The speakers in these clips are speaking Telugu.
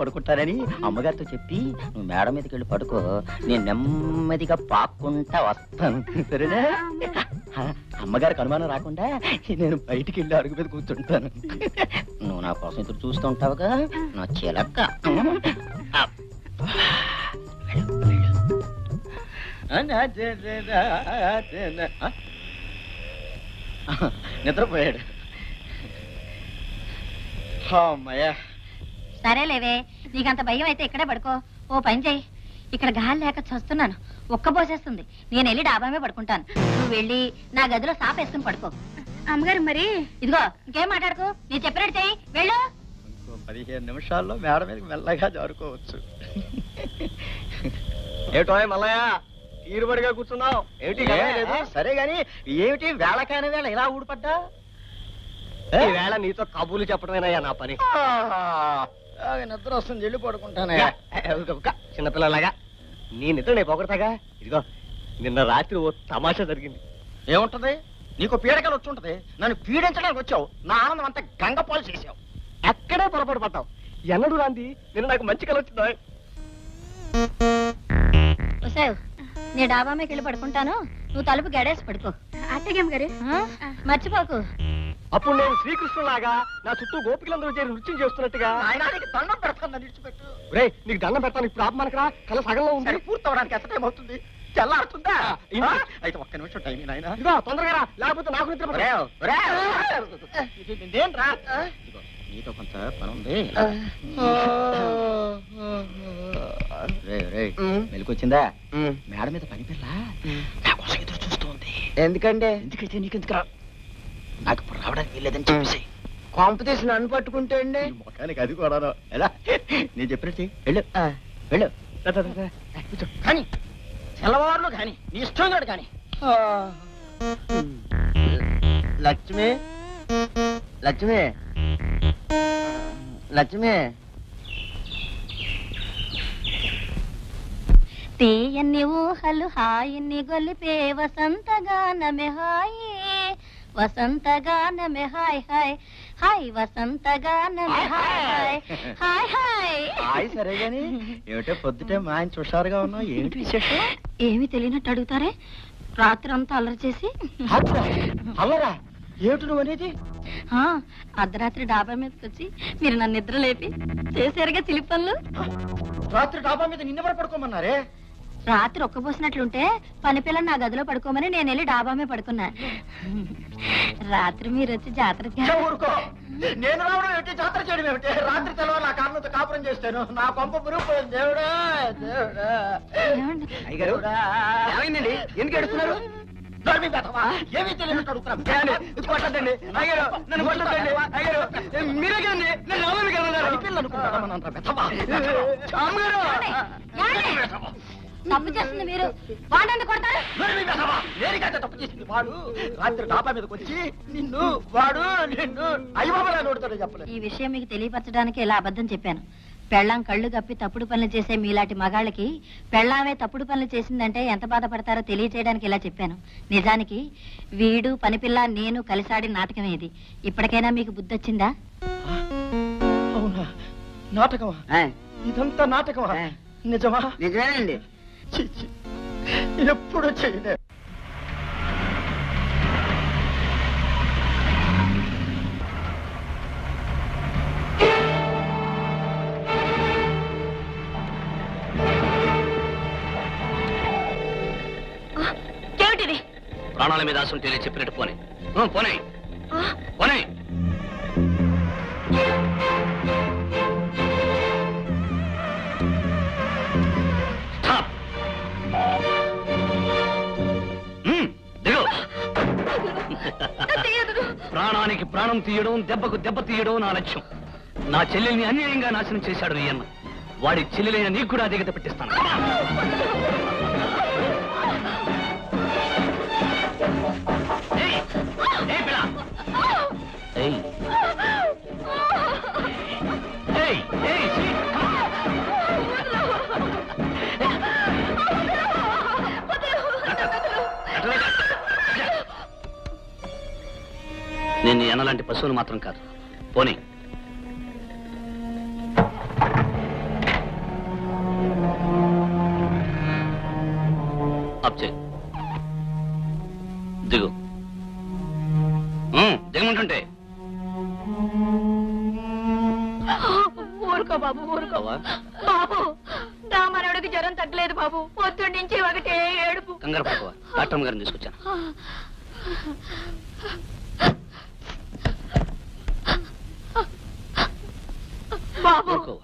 పడుకుంటానని అమ్మగారితో చెప్పి నువ్వు మేడ మీదకి వెళ్ళి పడుకో, నేను నెమ్మదిగా పాక్కుంటా వస్తాను, సరేనా? అమ్మగారికి అనుమానం రాకుండా నేను బయటికి వెళ్ళి అడుగు మీద కూర్చుంటాను. నువ్వు నా కోసం ఎదురు చూస్తూ ఉంటావుగా నా చిలక్క. నిద్రపోయాడు. అమ్మయ్యా. సరేలేవే, నీకంత భయం అయితే ఇక్కడే పడుకో. ఓ పని చెయ్యి, ఇక్కడ గాలి లేక చస్తున్నాను, ఒక్కబోసేస్తుంది. నేను వెళ్ళి డాబామే పడుకుంటాను, నువ్వు వెళ్ళి నా గదిలో సాప వేసుకుని పడుకో. అమ్మగారు మరి ఇదిగో ఇంకేం మాట్లాడుకో, నేను చెప్పినట్టు చెయ్యి, వెళ్ళు. ఇంకో 15 నిమిషాల్లో మేడ మీదకి మెల్లగా జారుకోవచ్చు. ఏటో మల్లయ్య తీరుబడిగా కూర్చున్నావు ఏమిటి? సరే గాని ఏమిటి వేళకాని వేళ ఇలా ఊడిపడ్డా? వేళ నీతో కబుర్లు చెప్పడమేనయ్యా నా పని. నిద్ర వస్తుంది, వెళ్ళి పడుకుంటానే. చిన్నపిల్లలాగా నీ నిద్ర నేను పొగడతాగా. ఇదిగో నిన్న రాత్రి ఓ తమాషా జరిగింది. ఏముంటది? నీకు పీడకలు వచ్చి ఉంటది, నన్ను పీడించడానికి వచ్చావు, నా ఆనందం అంతా గంగపాలు చేసావు. అక్కడే పొరపాటు పడ్డావు. ఎన్నడు రాంది నిన్న నాకు మంచి కల వచ్చిందా? నీ డాబా మీదకి వెళ్ళి పడుకుంటాను, నువ్వు తలుపు గడేసి పడుకో. అత్తగేం గారు మర్చిపోకు. అప్పుడు నేను శ్రీకృష్ణులాగా నా చుట్టూ గోపికలందరూ చేరి నృత్యం చేస్తున్నట్టుగా దండం పెడతాను, విడిచిపెట్టు. రే నీకు దండం పెడతాను, ఇప్పుడు ఆపమానకరా, కళ సగంలో ఉంది. పూర్తవడానికి ఎంత టైం అవుతుంది? తెల్లారుతుందా? అయితే ఒక్క నిమిషం టైం నాయన. ఇదిగో తొందరగా రా, లేకపోతే నాకు నిద్ర నీతో కొంత పని ఉంది. మెలుకొచ్చిందా? మేడ మీద పని పిల్ల నా కోసం ఎదురు చూస్తూ ఉంది. ఎందుకంటే ఎందుకైతే నీకెందుకురా, నాకు ఇప్పుడు రావడానికి వీల్లేదని చెప్పేసి కాంపిటీషన్ నన్ను పట్టుకుంటే అండి మొఖానికి అది కూడా ఎలా నేను చెప్పినట్టు వెళ్ళు వెళ్ళు. కానీ తెల్లవారులు కానీ నీ ఇష్టం కాదు కానీ. లక్ష్మి లక్ష్మి లక్ష్మి తీయన్ని ఊహలు హాయిని గొలిపే వసంతగానమే హాయి, వసంతగానమే హాయ్ హాయ్ హాయ్, వసంతగానమే హాయ్ హాయ్ హాయ్. హాయ్ సరే గాని ఏమిటో పొద్దుటే మా ఆయన హుషారుగా ఉన్నావు, ఏమిటి విశేషం? ఏమి తెలియనట్టు అడుగుతారే, రాత్రి అంతా అల్లరి చేసి. అల్లరా? ఏమిటి నువ్వు అనేది? అర్ధరాత్రి డాబా మీదకి వచ్చి మీరు నన్ను నిద్ర లేపి చేశారుగా చిలిపి పనులు. రాత్రి డాబా మీద నిన్నెవరు పడుకోమన్నారే? రాత్రి ఒక్కబోసినట్లుంటే పని పిల్లని నా గదిలో పడుకోమని నేను వెళ్ళి డాబా మీద పడుకున్నా. రాత్రి మీరు వచ్చి జాతరకి. ఊరుకో, నేను రావడం ఏమిటి, జాతర చేయడం ఏమిటి? రాత్రి తెలవాలి నా కారణంతో కాపురం చేస్తాను, నా కొంప మురిగిపోయింది. దేవుడా దేవుడా. ఏమైందండి, ఎందుకు ఎడుతున్నారు? ఏమీ తెలియనట్టు అడుగుతున్నాను. కొట్టద్దండి అయ్యారు, నన్ను కొట్టద్దండి అయ్యారు, మీరే కదండి నన్ను నమ్మని తప్పు చేస్తుంది మీరు, వాడండి కొడతారు. తప్పు చేసింది వాడు. రాత్రి డాబా మీదకి వచ్చి నిన్ను వాడు నిన్ను అయ్యబాబలా నోడుతాడు చెప్పలేదు. ఈ విషయం మీకు తెలియపరచడానికి ఇలా అబద్ధం చెప్పాను. పెళ్ళాం కళ్ళు కప్పి తప్పుడు పనులు చేసే మీలాంటి మగాళ్ళకి పెళ్ళామే తప్పుడు పనులు చేసిందంటే ఎంత బాధపడతారో తెలియచేయడానికి ఇలా చెప్పాను. నిజానికి వీడు పనిపిల్ల నేను కలిసాడిన నాటకమే ఇది. ఇప్పటికైనా మీకు బుద్ధి వచ్చిందా? అవునా? నాటకమా? ఇదంతా నాటకమా? నిజమా? నిజమేనండి. ఎప్పుడు చేయలే. ప్రాణాల మీద ఆశ ఉంటే చెప్పినట్టు పోనీ పోనీ పోనీ. ప్రాణానికి ప్రాణం తీయడం, దెబ్బకు దెబ్బ తీయడం నా లక్ష్యం. నా చెల్లెల్ని అన్యాయంగా నాశనం చేశాడు ఈయన. వాడి చెల్లెలైన నీకు కూడా దిగత పెట్టిస్తాను. నేను ఎనలాంటి పశువులు మాత్రం కాదు. పోనీ ఆఫ్ చేయి. దిగు. దిగమంటుంటే ఊరుకో బాబు, ఊరుకో బాబు. నా మనవడికి జ్వరం తగ్గలేదు బాబు, పొద్దున్న నుంచి ఒకటే ఏడుపు. కంగారు పడుకోవా, డాక్టర్ గారిని తీసుకొచ్చాను. బాబు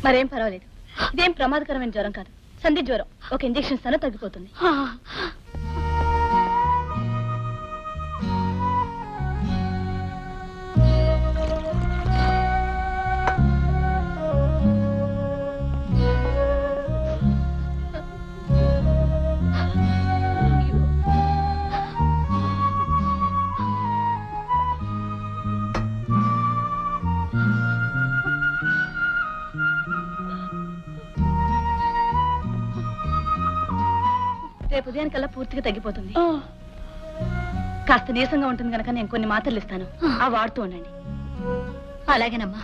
మరేం పర్వాలేదు, ఇదేం ప్రమాదకరమైన జ్వరం కాదు, సంధి జ్వరం. ఒక ఇంజెక్షన్ ఇస్తానో తగ్గిపోతుంది. రేపు ఉదయానికల్లా పూర్తిగా తగ్గిపోతుంది. కాస్త నీరసంగా ఉంటుంది కనుక నేను కొన్ని మాత్రలు ఇస్తాను, ఆ వాడుతూ ఉండండి. అలాగేనమ్మా.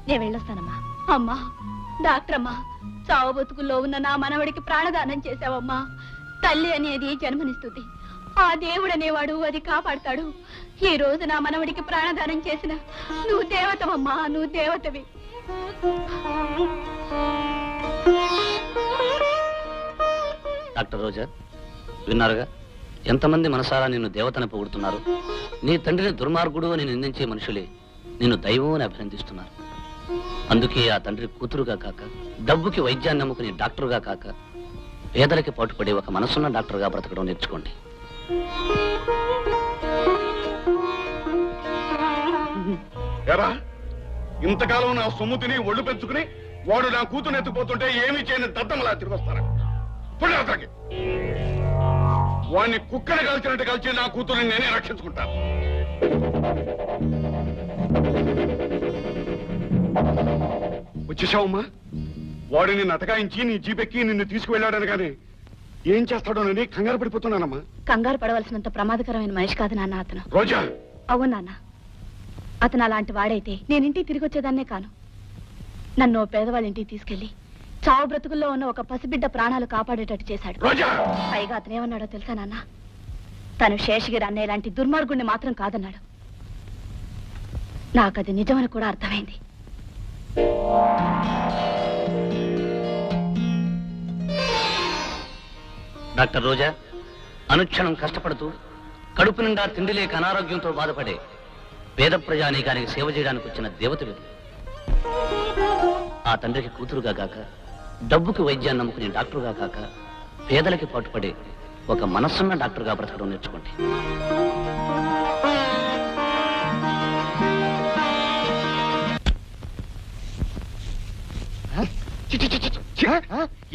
నేను వెళ్ళొస్తానమ్మా. అమ్మా డాక్టర్ అమ్మా, చావు బతుకుల్లో ఉన్న నా మనవడికి ప్రాణదానం చేశావమ్మా. తల్లి అనేది జన్మనిస్తుంది, ఆ దేవుడు అనేవాడు అది కాపాడతాడు. ఈ రోజు నా మనవడికి ప్రాణదానం చేసిన నువ్వు దేవతవమ్మా, నువ్వు దేవతవి. డాక్టర్ రోజా, విన్నారుగా ఎంతమంది మనసారా నిన్ను దేవతని పొగుడుతున్నారు. నీ తండ్రిని దుర్మార్గుడు అని నిందించే మనుషులే నిన్ను దైవం అని అభినందిస్తున్నారు. అందుకే ఆ తండ్రి కూతురుగా కాక, డబ్బుకి వైద్యాన్ని నమ్ముకుని డాక్టరుగా కాక, పేదలకి పాటుపడే ఒక మనసున్న డాక్టర్గా బ్రతకడం నేర్చుకోండి. ఇంతకాలం నా సొమ్ము తిని ఒళ్ళు పెంచుకుని వాడు నా కూతురు ఎత్తుకుపోతుంటే ఏమీ చేయని దద్దమలా తిరిగి వస్తారా? వాడిని కుక్కని కాల్చినట్టు కాల్చి నా కూతురుని నేనే రక్షించుకుంటాను. వచ్చేసావమ్మా? వాడిని నటకాయించి నీ జీపెక్కి నిన్ను తీసుకువెళ్ళాడని కానీ ఏం చేస్తాడోనని కంగారు పడిపోతున్నానమ్మా. కంగారు పడవలసినంత ప్రమాదకరమైన మనిషి కాదు నాన్న అతను. రోజా, అవును నాన్న, అతను అలాంటి వాడైతే నేనింటికి తిరిగి వచ్చేదాన్నే కాను. నన్ను పేదవాళ్ళ ఇంటికి తీసుకెళ్లి చావు బ్రతుకుల్లో ఉన్న ఒక పసిబిడ్డ ప్రాణాలు కాపాడేటట్టు చేశాడు. పైగా అతను ఏమన్నాడో తెలుసా నాన్న? తను శేషగిరి అన్నయ్య లాంటి దుర్మార్గుణ్ణి మాత్రం కాదన్నాడు. నాకది నిజమని కూడా అర్థమైంది. డాక్టర్ రోజా, అనుక్షణం కష్టపడుతూ కడుపు నిండా తిండి లేక అనారోగ్యంతో బాధపడే పేద ప్రజానీకానికి సేవ చేయడానికి వచ్చిన దేవతలు. ఆ తండ్రికి కూతురుగా కాక, డబ్బుకి వైద్యాన్ని నమ్ముకునే డాక్టరుగా కాక, పేదలకి పాటుపడే ఒక మనస్సున్న డాక్టర్గా బ్రతకడం నేర్చుకోండి.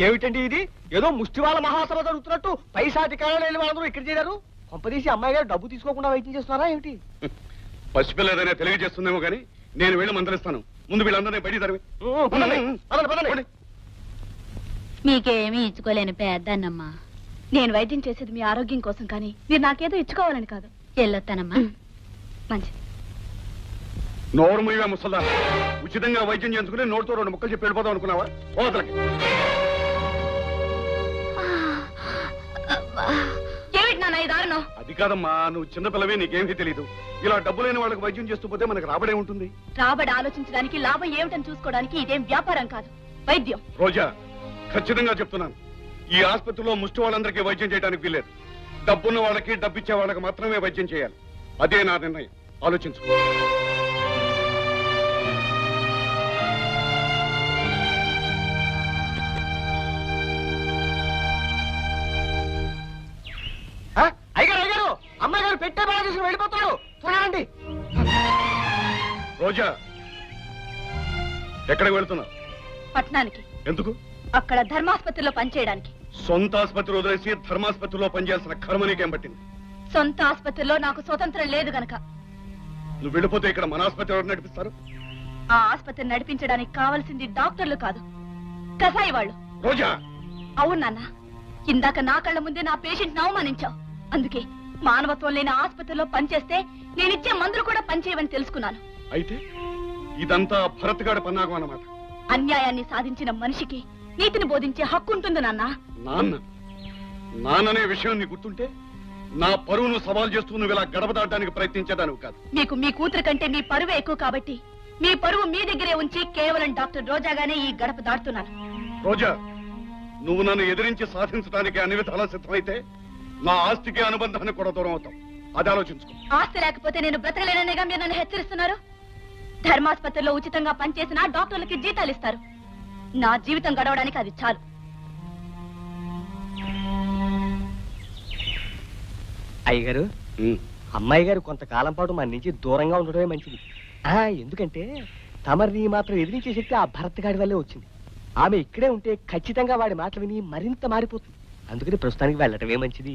ఏమిటండి ఇది? ఏదో ముష్టివాళ్ళ మహాసభ జరుగుతున్నట్టు పైసాధికారులు వెళ్ళి వాళ్ళందరూ ఇక్కడ చేరారు. కొంపదీసి అమ్మాయి గారు డబ్బు తీసుకోకుండా వైద్యం చేస్తున్నారా ఏమిటి? పసిపిల్లదైనా తెలియజేస్తుందేమో కానీ నేను వెళ్ళి మందలిస్తాను. ముందు వీళ్ళందరినీ బయట తరివి. మీకేమీ ఇచ్చుకోలేని పెద్దన్నమ్మా. నేను వైద్యం చేసేది మీ ఆరోగ్యం కోసం, కానీ మీరు నాకేదో ఇచ్చుకోవాలని కాదు. వెళ్ళొస్తానమ్మా. మంచిది. నోరు మూయగా ముసల్దా, ఉచితంగా వైద్యం చేసుకుని నోటితో 2 ముక్కలు చెప్పి వెళ్ళిపోదాం అనుకున్నావా? ఓతలకి ఏమిటి నాన్న ఈ దారుణం? అది కాదమ్మా, నువ్వు చిన్నపిల్లవే, నీకేమీ తెలీదు. ఇలా డబ్బు లేని వాళ్ళకి వైద్యం చేస్తూ పోతే మనకు రాబడే ఉంటుంది. రాబడి ఆలోచించడానికి, లాభం ఏమిటని చూసుకోవడానికి ఇదేం వ్యాపారం కాదు, వైద్యం. రోజా, ఖచ్చితంగా చెప్తున్నాను, ఈ ఆసుపత్రిలో ముష్టి వాళ్ళందరికీ వైద్యం చేయడానికి వీల్లేదు. డబ్బున్న వాళ్ళకి, డబ్బిచ్చే వాళ్ళకి మాత్రమే వైద్యం చేయాలి. అదే నా నిర్ణయం. ఆలోచించు. అయ్యారు అమ్మాయి గారు పెట్టే బాగా తీసుకుని వెళ్ళిపోతాడు. చూడండి. రోజా, ఎక్కడికి వెళ్తున్నావు? పట్టణానికి. ఎందుకు? అక్కడ ధర్మాసుపత్రిలో పనిచేయడానికి. సొంత ఆసుపత్రి వదిలేసి ధర్మాసుపత్రిలో పనిచేయాల్సిన కర్మ నీకేం పట్టింది? సొంత ఆసుపత్రిలో నాకు స్వతంత్రం లేదు గనక. నువ్వు వెళ్ళిపోతే ఇక్కడ మన ఆసుపత్రి ఎవరు నడిపిస్తారు? ఆ ఆసుపత్రి నడిపించడానికి కావాల్సింది డాక్టర్లు కాదు, కసాయి వాళ్ళు. రోజా, అవును నాన్న, ఇందాక నా కళ్ళ ముందే నా పేషెంట్ అవమానించావు. అందుకే మానవత్వం లేని ఆసుపత్రిలో పనిచేస్తే నేనిచ్చే మందులు కూడా పనిచేయవని తెలుసుకున్నాను. అయితే ఇదంతా భరత్గాడి పన్నాగం అన్నమాట. అన్యాయాన్ని సాధించిన మనిషికి నీతిని బోధించే హక్కు ఉంటుంది నాన్న. నాన్ననే విషయం నీ గుర్తుంటే నా పరువును సవాల్ చేస్తూ నువ్వు ఇలా గడప దాటడానికి ప్రయత్నించేదానివి కాదు. మీకు మీ కూతురు కంటే మీ పరువే ఎక్కువ కాబట్టి మీ పరువు మీ దగ్గరే ఉంచి కేవలం డాక్టర్ రోజాగానే ఈ గడప దాటుతున్నాను. రోజా, నువ్వు నన్ను ఎదిరించి సాధించడానికి అన్ని విధాలా సిద్ధమైతే నా ఆస్తికి అనుబంధానికి కూడా దూరం అవుతాం. అది ఆలోచించుకో. ఆస్తి లేకపోతే నేను బ్రతకలేననేగా మీరు నన్ను హెచ్చరిస్తున్నారు. ధర్మాసుపత్రిలో ఉచితంగా పనిచేసిన డాక్టర్లకి జీతాలు ఇస్తారు. నా జీవితం గడవడానికి అది చాలు. అయ్యగారు, అమ్మాయి గారు కొంతకాలం పాటు మన నుంచి దూరంగా ఉండడమే మంచిది. ఎందుకంటే తమరిని మాత్రం ఎదిరించే శక్తి ఆ భరత్ గాడి వల్లే వచ్చింది. ఆమె ఇక్కడే ఉంటే ఖచ్చితంగా వాడి మాటలు విని మరింత మారిపోతుంది. అందుకని ప్రస్తుతానికి వెళ్ళటమే మంచిది.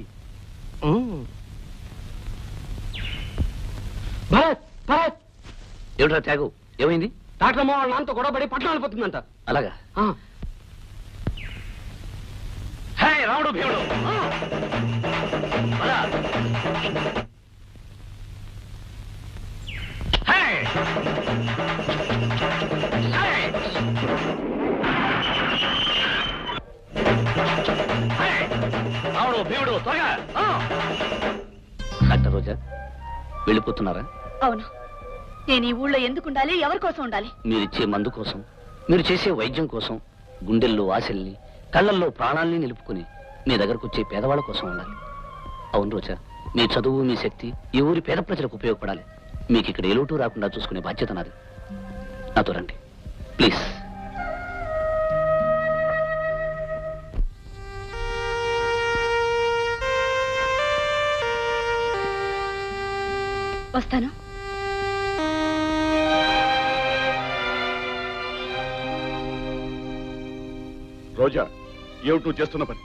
భరత్ భరత్ ఏమిట్రా త్యాగు, ఏమైంది? డాక్టర్ అమ్మ వాళ్ళ నాన్నతో గొడవ పడి పట్టణం వెళ్ళిపోతుందంట. అలాగా? హే రాముడు భీముడు, పద. హే! హే! హే! రాముడు భీముడు త్వరగా. డాక్టర్ రోజా, వెళ్ళిపోతున్నారా? అవును. నేను ఈ ఊళ్ళో ఎందుకు ఉండాలి? ఎవరి కోసం ఉండాలి? మీరిచ్చే మందు కోసం, మీరు చేసే వైద్యం కోసం, గుండెల్లో ఆశల్ని, కళ్ళల్లో ప్రాణాల్ని నిలుపుకుని మీ దగ్గరకు వచ్చే పేదవాళ్ళ కోసం ఉండాలి. అవును రోజా, మీ చదువు, మీ శక్తి ఈ ఊరి పేద ప్రజలకు ఉపయోగపడాలి. మీకు ఇక్కడ ఏ లోటు రాకుండా చూసుకునే బాధ్యత నాది. నాతో రండి ప్లీజ్. వస్తాను. రోజా, ఏమిటి నువ్వు చేస్తున్న పని?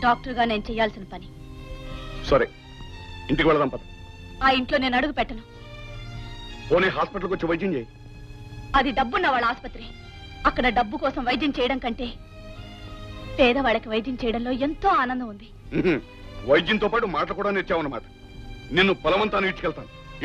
డాక్టర్గా నేను చేయాల్సిన పని. సరే, ఇంటికి వెళదాం పద. ఆ ఇంట్లో నేను అడుగు పెట్టను. పోనీ హాస్పిటల్కి వచ్చి వైద్యం చేయి. అది డబ్బున్న వాళ్ళ ఆసుపత్రి. అక్కడ డబ్బు కోసం వైద్యం చేయడం కంటే పేదవాళ్ళకి వైద్యం చేయడంలో ఎంతో ఆనందం ఉంది. వైద్యంతో పాటు మాటలు కూడా నేర్చావన్నమాట. నిన్ను బలవంతాన్ని ఇచ్చుకెళ్తాను.